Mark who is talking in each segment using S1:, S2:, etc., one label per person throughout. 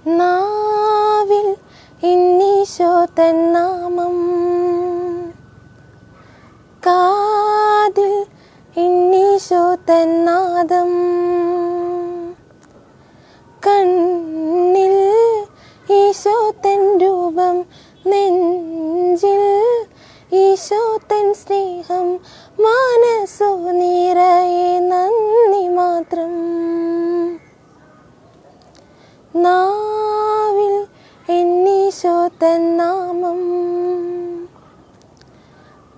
S1: നാവിൽ ഈശോ തൻ നാമം, കാതിൽ ഈശോ തൻ നാദം, കണ്ണിൽ ഈശോ തൻ രൂപം, നെഞ്ചിൽ ഈശോ തൻ സ്നേഹം, മനസ്സു നിറയെ നന്ദി മാത്രം. നാവിൽ ഈശോ തൻ നാമം,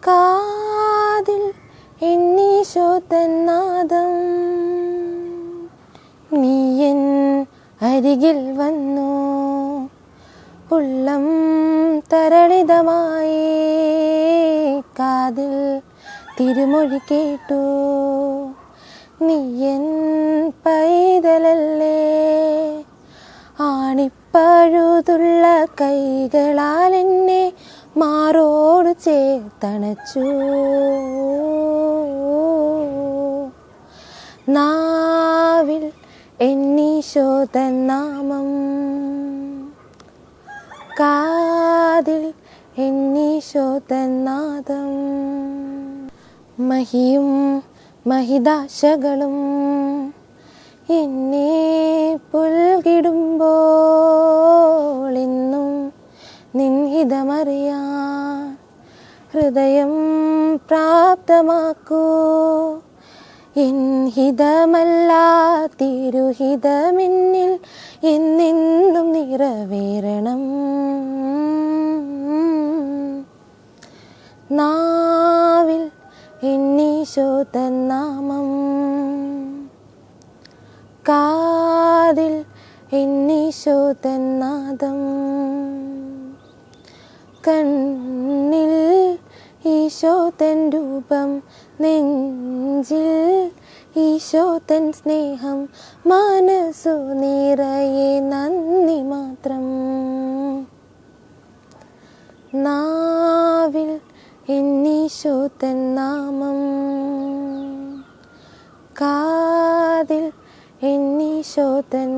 S1: കാതിൽ ഈശോ തൻ നാദം. നീയൻ അരികിൽ വന്നു, ഉള്ളം തരളിതമായി, കാതിൽ തിരുമൊഴി കേട്ടു. നീയൻ പൈതലല്ലേ, ആണിപ്പഴുതുള്ള കൈകളാൽ എന്നെ മാറോട് ചേർത്തണച്ചു. നാവിൽ ഈശോ തൻ നാമം, കാതിൽ ഈശോ തൻ നാദം. മഹിയും മഹിതാശകളും എന്നെ പുൽകിടുമ്പോൾ എന്നും നിൻഹിതമറിയാൻ ഹൃദയം പ്രാപ്തമാക്കൂ. എൻ ഹിതമല്ല തിരുഹിതമെന്നിൽ എന്നെന്നും നിറവേറണം. നാവിൽ ഈശോ തൻ നാമം, കാതിൽ ഈശോ തൻ നാദം, കണ്ണിൽ ഈശോ തൻ രൂപം, നെഞ്ചിൽ ഈശോ തൻ സ്നേഹം, മനസ്സു നിറയെ നന്ദി മാത്രം. നാവിൽ ഈശോ തൻ നാമം, കാതിൽ ഈശോ തൻ